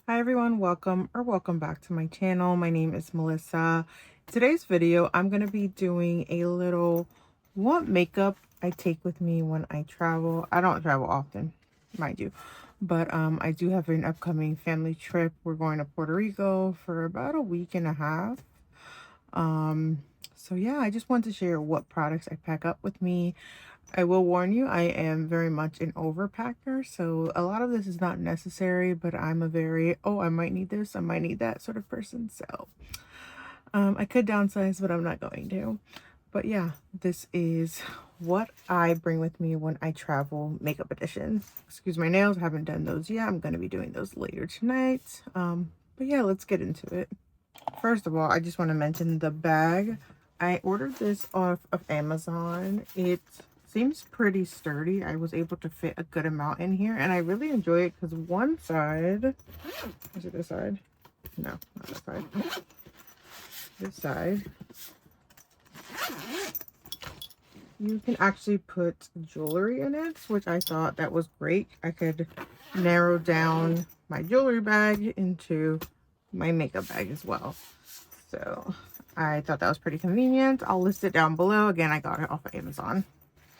Hi everyone, welcome back to my channel. My name is Melissa. Today's video, I'm going to be doing a little what makeup I take with me when I travel. I don't travel often, mind you, but I do have an upcoming family trip. We're going to Puerto Rico for about a week and a half. So yeah, I just wanted to share what products I pack up with me. I will warn you, I am very much an overpacker, so a lot of this is not necessary, but I'm a very, oh, I might need this, I might need that sort of person. So I could downsize, but I'm not going to. But yeah, this is what I bring with me when I travel, makeup edition. Excuse my nails, I haven't done those yet. I'm going to be doing those later tonight. But yeah, let's get into it. First of all, I just want to mention the bag. I ordered this off of Amazon. It seems pretty sturdy. I was able to fit a good amount in here, and I really enjoy it because one side, is it this side? No, not this side. This side, you can actually put jewelry in it, which I thought that was great. I could narrow down my jewelry bag into my makeup bag as well. So I thought that was pretty convenient. I'll list it down below. Again, I got it off of Amazon.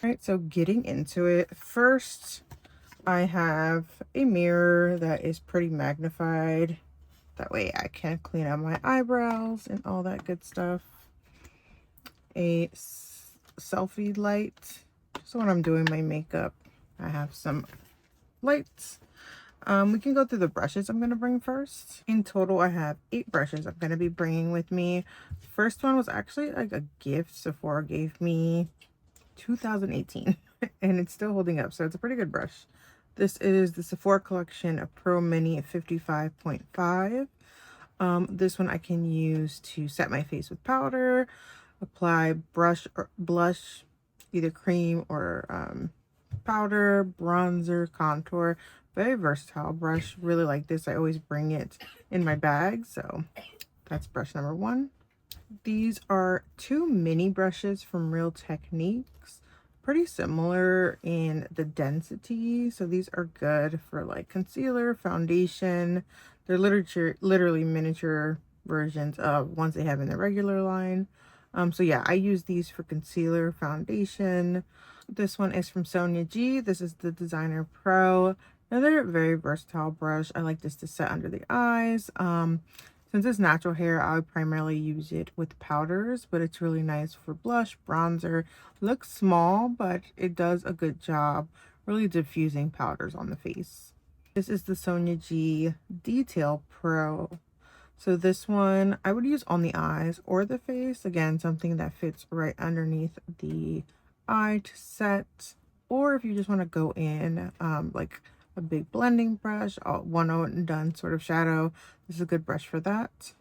All right, so getting into it, first I have a mirror that is pretty magnified. That way I can clean up my eyebrows and all that good stuff. A selfie light. So when I'm doing my makeup, I have some lights. We can go through the brushes I'm going to bring first. In total, I have 8 brushes I'm going to be bringing with me. First one was actually like a gift Sephora gave me 2018 and it's still holding up, so it's a pretty good brush. This is the Sephora collection Pro Mini 55.5. This one I can use to set my face with powder, apply brush or blush, either cream or powder, bronzer, contour. Very versatile brush. Really like this. I always bring it in my bag. So that's brush number 1. These are 2 mini brushes from Real Techniques. Pretty similar in the density. So these are good for like concealer, foundation. They're literally miniature versions of ones they have in the regular line. So yeah, I use these for concealer, foundation. This one is from Sonia G. This is the Designer Pro. Another very versatile brush. I like this to set under the eyes. Since it's natural hair, I would primarily use it with powders, but it's really nice for blush, bronzer. Looks small, but it does a good job really diffusing powders on the face. This is the Sonia G Detail Pro. So this one I would use on the eyes or the face. Again, something that fits right underneath the eye to set. Or if you just want to go in like a big blending brush, one and done sort of shadow, this is a good brush for that.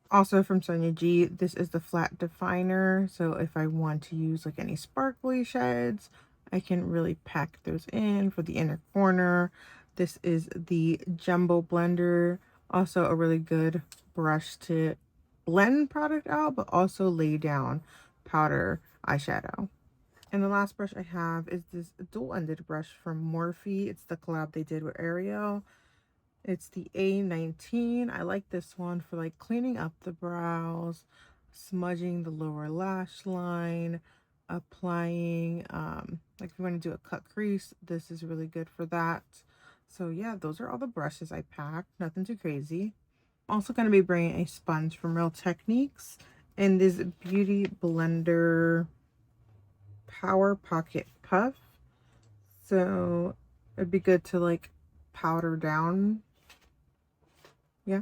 Also from Sonia G, this is the flat definer. So if I want to use like any sparkly shades, I can really pack those in for the inner corner. This is the Jumbo Blender. Also a really good brush to blend product out, but also lay down powder eyeshadow. And the last brush I have is this dual-ended brush from Morphe. It's the collab they did with Ariel. It's the A19. I like this one for like cleaning up the brows, smudging the lower lash line, applying, like if you want to do a cut crease, this is really good for that. So yeah, those are all the brushes I packed. Nothing too crazy. Also going to be bringing a sponge from Real Techniques and this Beauty Blender Power Pocket Puff. So it'd be good to like powder down, yeah,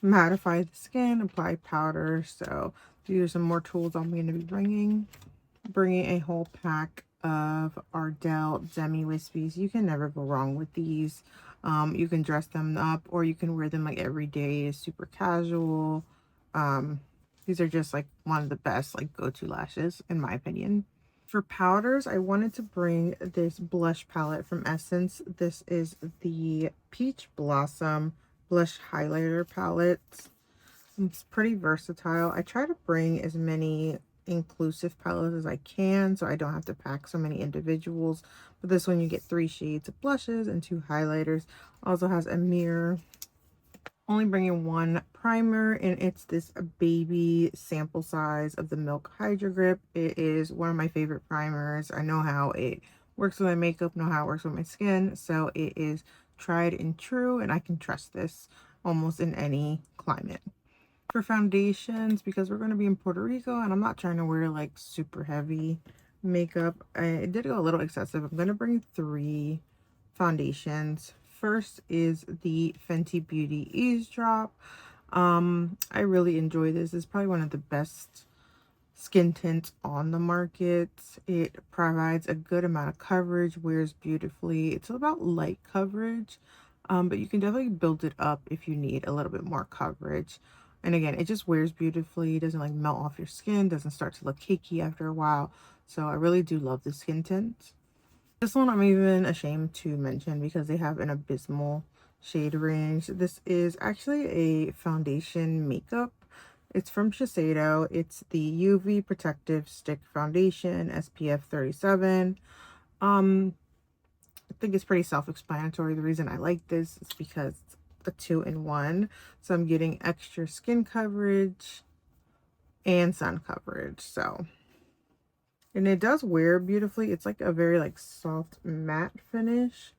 mattify the skin, apply powder. So these are some more tools I'm going to be bringing a whole pack of Ardell Demi Wispies. You can never go wrong with these. You can dress them up or you can wear them like every day, super casual. These are just like one of the best like go-to lashes in my opinion. For powders, I wanted to bring this blush palette from Essence. This is the Peach Blossom Blush Highlighter Palette. It's pretty versatile. I try to bring as many inclusive palettes as I can so I don't have to pack so many individuals. But this one you get 3 shades of blushes and 2 highlighters. Also has a mirror. only bringing one primer, and it's this baby sample size of the Milk Hydro Grip. It is one of my favorite primers. I know how it works with my makeup, know how it works with my skin, so it is tried and true, and I can trust this almost in any climate. For foundations, because we're going to be in Puerto Rico and I'm not trying to wear like super heavy makeup, I did go a little excessive. I'm going to bring 3 foundations. First is the Fenty Beauty Eavesdrop. I really enjoy this. It's probably one of the best skin tints on the market. It provides a good amount of coverage, wears beautifully. It's about light coverage, but you can definitely build it up if you need a little bit more coverage. And again, it just wears beautifully. It doesn't like melt off your skin, doesn't start to look cakey after a while. So I really do love the skin tint. This one I'm even ashamed to mention because they have an abysmal shade range. This is actually a foundation makeup. It's from Shiseido. It's the UV Protective Stick Foundation, SPF 37. I think it's pretty self-explanatory. The reason I like this is because it's a 2-in-1. So I'm getting extra skin coverage and sun coverage. So, and it does wear beautifully. It's like a very like soft matte finish.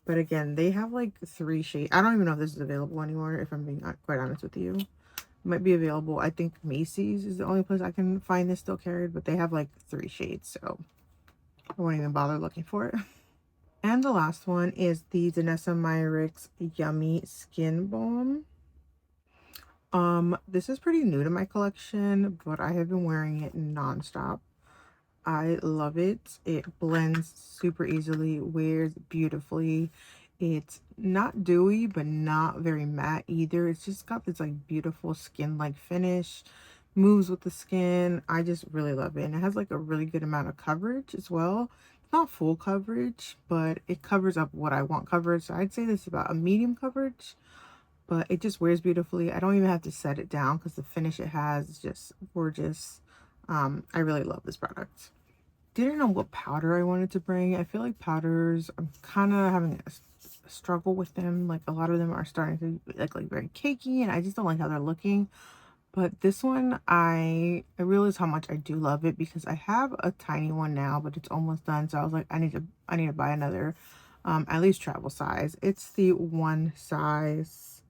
But again, they have like 3 shades. I don't even know if this is available anymore, if I'm being quite honest with you. It might be available. I think Macy's is the only place I can find this still carried, but they have like 3 shades, so I won't even bother looking for it. And the last one is the Danessa Myricks Yummy Skin Balm. This is pretty new to my collection, but I have been wearing it nonstop. I love it. It blends super easily, wears beautifully. It's not dewy, but not very matte either. It's just got this like beautiful skin-like finish, moves with the skin. I just really love it. And it has like a really good amount of coverage as well. Not full coverage, but it covers up what I want coverage. So I'd say this is about a medium coverage, but it just wears beautifully. I don't even have to set it down because the finish it has is just gorgeous. I really love this product. Didn't know what powder I wanted to bring. I feel like powders, I'm kind of having a struggle with them. Like a lot of them are starting to be like very cakey, and I just don't like how they're looking. But this one, I realize how much I do love it because I have a tiny one now, but it's almost done. So I was like, I need to buy another, at least travel size. It's the One Size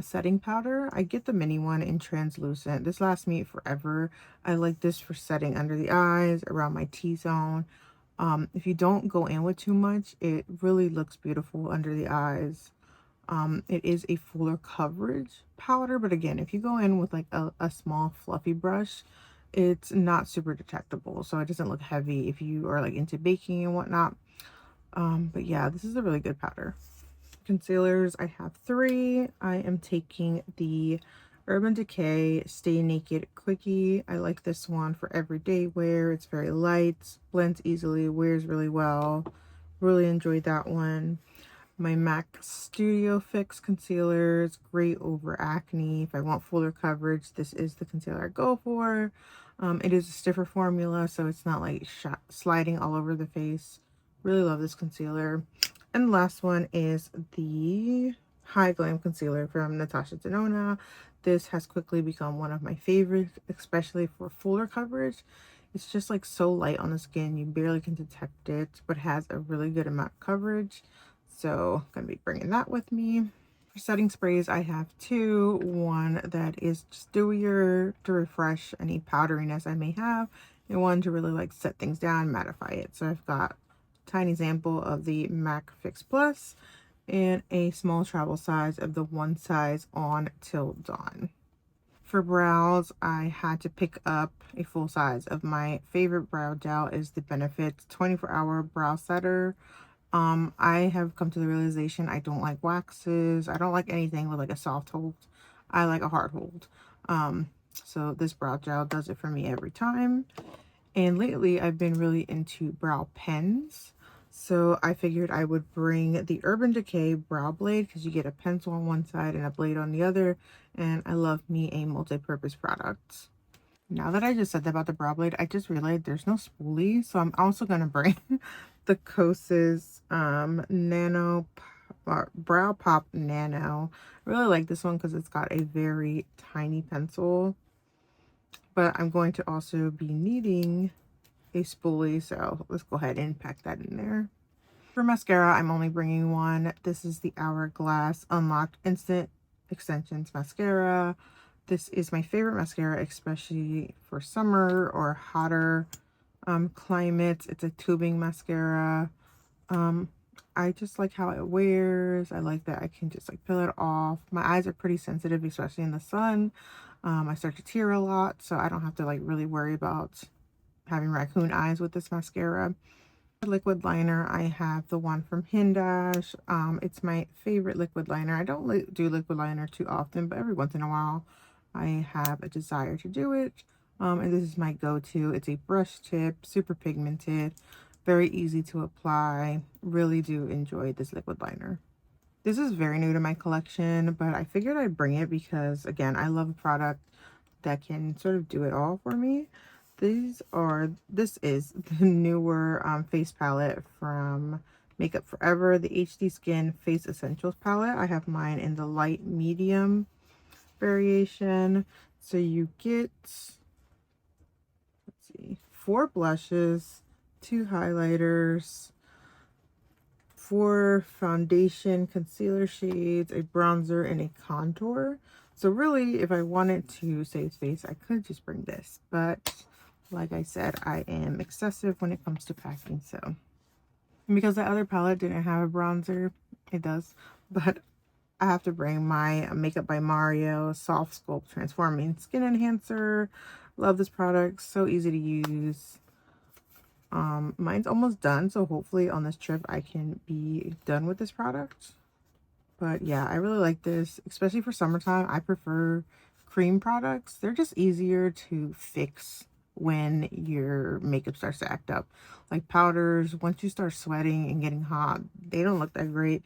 setting powder. I get the mini one in translucent. This lasts me forever. I like this for setting under the eyes, around my T-zone. If you don't go in with too much, it really looks beautiful under the eyes. It is a fuller coverage powder, but again, if you go in with like a small fluffy brush, it's not super detectable, so it doesn't look heavy if you are like into baking and whatnot. But yeah, this is a really good powder. Concealers, I have 3. I am taking the Urban Decay Stay Naked Quickie. I like this one for everyday wear. It's very light, blends easily, wears really well. Really enjoyed that one. My MAC Studio Fix concealers, great over acne. If I want fuller coverage, this is the concealer I go for. It is a stiffer formula, so it's not like sliding all over the face. Really love this concealer. And the last one is the High Glam Concealer from Natasha Denona. This has quickly become one of my favorites, especially for fuller coverage. It's just like so light on the skin, you barely can detect it, but has a really good amount of coverage. So I'm going to be bringing that with me. For setting sprays, I have 2. One that is just dewier to refresh any powderiness I may have, and one to really like set things down, mattify it. So I've got a tiny sample of the MAC Fix Plus and a small travel size of the One Size On Till Dawn. For brows, I had to pick up a full size of my favorite brow gel is the Benefit 24-Hour Brow Setter. I have come to the realization I don't like waxes. I don't like anything with like a soft hold. I like a hard hold. So this brow gel does it for me every time. And lately I've been really into brow pens. So I figured I would bring the Urban Decay Brow Blade because you get a pencil on one side and a blade on the other. And I love me a multi-purpose product. Now that I just said that about the brow blade, I just realized there's no spoolie. So I'm also going to bring the Kosas Nano Brow Pop Nano. I really like this one because it's got a very tiny pencil. But I'm going to also be needing a spoolie, so let's go ahead and pack that in there. For mascara, I'm only bringing one. This is the Hourglass Unlocked Instant Extensions Mascara. This is my favorite mascara, especially for summer or hotter climates. It's a tubing mascara. I just like how it wears. I like that I can just like peel it off. My eyes are pretty sensitive, especially in the sun. I start to tear a lot, so I don't have to like really worry about having raccoon eyes with this mascara. Liquid liner, I have the one from Hindash. It's my favorite liquid liner. I don't do liquid liner too often, but every once in a while I have a desire to do it. And this is my go-to. It's a brush tip, super pigmented, very easy to apply. Really do enjoy this liquid liner. This is very new to my collection, but I figured I'd bring it because, again, I love a product that can sort of do it all for me. This is the newer face palette from Makeup Forever, the HD Skin Face Essentials palette. I have mine in the light medium variation. So you get, let's see, 4 blushes, 2 highlighters, 4 foundation concealer shades, a bronzer, and a contour. So really, if I wanted to save space, I could just bring this. But like I said, I am excessive when it comes to packing. So, and because the other palette didn't have a bronzer, it does. But I have to bring my Makeup by Mario Soft Sculpt Transforming Skin Enhancer. Love this product. So easy to use. Mine's almost done, so hopefully on this trip I can be done with this product. But yeah, I really like this, especially for summertime. I prefer cream products. They're just easier to fix when your makeup starts to act up. Like powders, once you start sweating and getting hot, they don't look that great.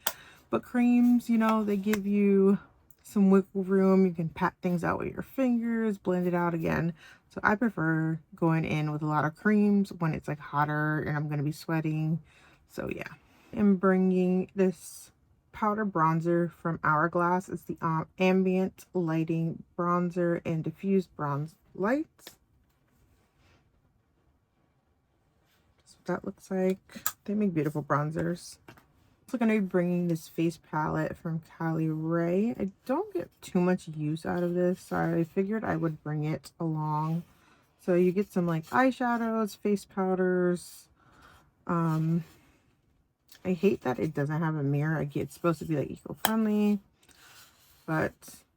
But creams, you know, they give you some wiggle room. You can pat things out with your fingers, blend it out again. So I prefer going in with a lot of creams when it's like hotter and I'm going to be sweating. So yeah, I'm bringing this powder bronzer from Hourglass. It's the Ambient Lighting Bronzer and Diffused Bronze Lights. That's what that looks like. They make beautiful bronzers. Also going to be bringing this face palette from Cali Ray. I don't get too much use out of this, so I figured I would bring it along. So you get some like eyeshadows, face powders. I hate that it doesn't have a mirror. It's supposed to be like eco-friendly, but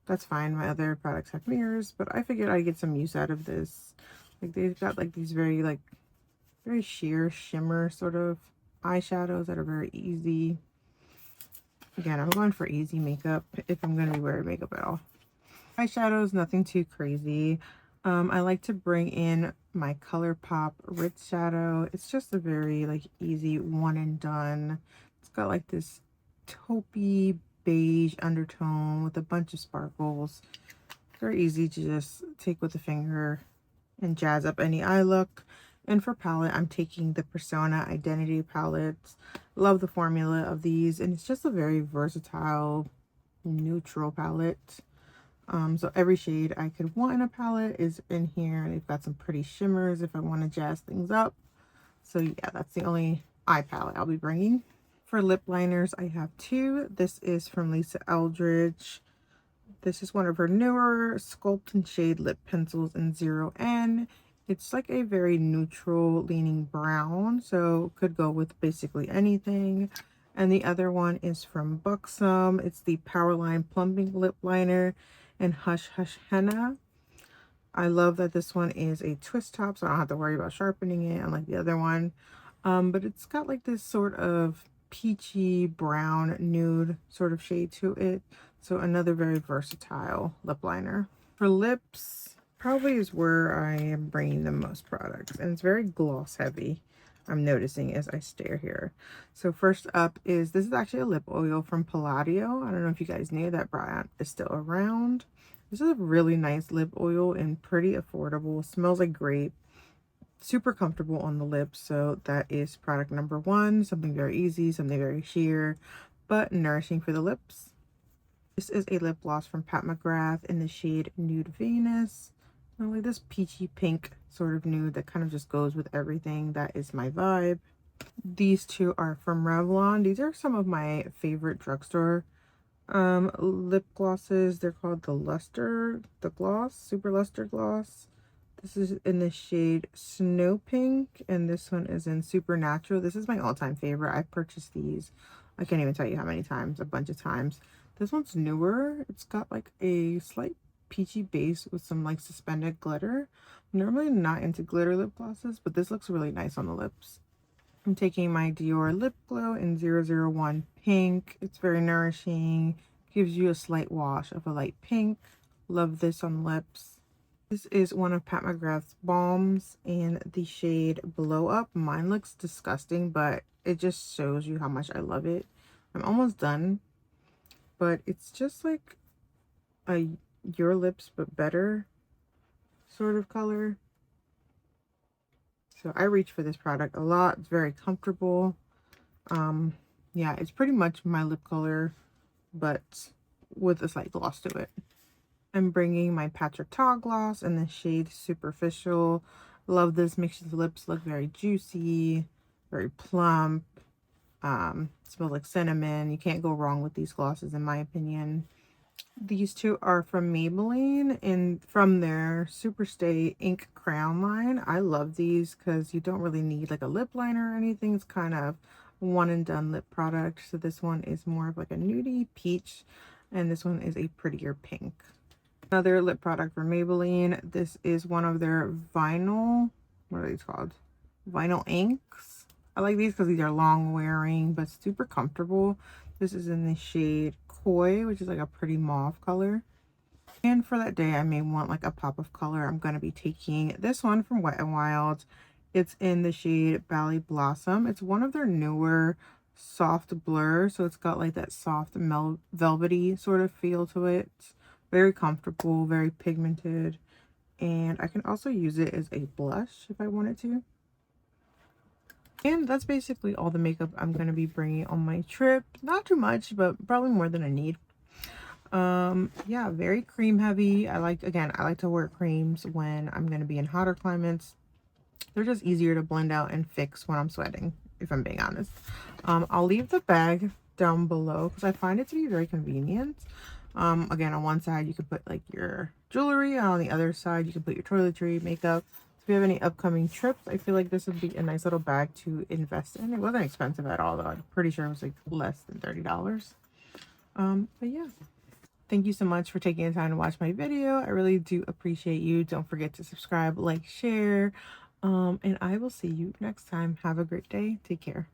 that's fine. My other products have mirrors, but I figured I'd get some use out of this. Like they've got like these very sheer shimmer sort of eyeshadows that are very easy. Again, I'm going for easy makeup if I'm going to be wearing makeup at all. Eyeshadows, nothing too crazy. I like to bring in my ColourPop Rich Shadow. It's just a very like easy one and done. It's got like this taupey beige undertone with a bunch of sparkles. Very easy to just take with a finger and jazz up any eye look. And for palette, I'm taking the Persona Identity palettes. Love the formula of these, and it's just a very versatile, neutral palette. So every shade I could want in a palette is in here. They've got some pretty shimmers if I want to jazz things up. So yeah, that's the only eye palette I'll be bringing. For lip liners, I have 2. This is from Lisa Eldridge. This is one of her newer Sculpt and Shade lip pencils in 0N. It's like a very neutral leaning brown, so could go with basically anything. And the other one is from Buxom. It's the Powerline Plumping Lip Liner in Hush Hush Henna. I love that this one is a twist top, so I don't have to worry about sharpening it unlike the other one. But it's got like this sort of peachy brown nude sort of shade to it. So another very versatile lip liner. For lips, probably is where I am bringing the most products, and it's very gloss heavy. I'm noticing as I stare here. So first up is, this is actually a lip oil from Palladio. I don't know if you guys knew that brand is still around. This is a really nice lip oil and pretty affordable. Smells like grape. Super comfortable on the lips. So that is product number 1. Something very easy, something very sheer. but nourishing for the lips. This is a lip gloss from Pat McGrath in the shade Nude Venus. Like this peachy pink sort of nude that kind of just goes with everything. That is my vibe. These two are from Revlon. These are some of my favorite drugstore lip glosses. They're called the gloss, Super Luster Gloss. This is in the shade Snow Pink, and this one is in Supernatural. This is my all-time favorite. I've purchased these, I can't even tell you how many times, a bunch of times. This one's newer. It's got like a slight peachy base with some like suspended glitter. I'm normally not into glitter lip glosses, but this looks really nice on the lips. I'm taking my Dior Lip Glow in 001 Pink. It's very nourishing. Gives you a slight wash of a light pink. Love this on lips. This is one of Pat McGrath's balms in the shade Blow Up. Mine looks disgusting, but it just shows you how much I love it. I'm almost done, but it's just like a Your Lips but better sort of color. So I reach for this product a lot. It's very comfortable. Yeah, it's pretty much my lip color, but with a slight gloss to it. I'm bringing my Patrick Ta gloss in the shade Superficial. Love this. Makes the lips look very juicy, very plump. Smell like cinnamon. You can't go wrong with these glosses in my opinion. These two are from Maybelline and from their Superstay Ink Crown line. I love these because you don't really need like a lip liner or anything. It's kind of one and done lip product. So this one is more of like a nudie peach, and this one is a prettier pink. Another lip product from Maybelline. This is one of their vinyl, what are these called? Vinyl inks. I like these because these are long wearing but super comfortable. This is in the shade Koi, which is like a pretty mauve color. And for that day, I may want like a pop of color. I'm going to be taking this one from Wet n Wild. It's in the shade Bally Blossom. It's one of their newer soft blur. So it's got like that soft velvety sort of feel to it. Very comfortable, very pigmented. And I can also use it as a blush if I wanted to. And that's basically all the makeup I'm going to be bringing on my trip. Not too much, but probably more than I need. Yeah, very cream heavy. I like to wear creams when I'm going to be in hotter climates. They're just easier to blend out and fix when I'm sweating, if I'm being honest. I'll leave the bag down below because I find it to be very convenient. Again, on one side you could put like your jewelry, and on the other side you can put your toiletry, makeup. If you have any upcoming trips, I feel like this would be a nice little bag to invest in. It wasn't expensive at all though. I'm pretty sure it was like less than $30. But yeah. Thank you so much for taking the time to watch my video. I really do appreciate you. Don't forget to subscribe, like, share, and I will see you next time. Have a great day. Take care.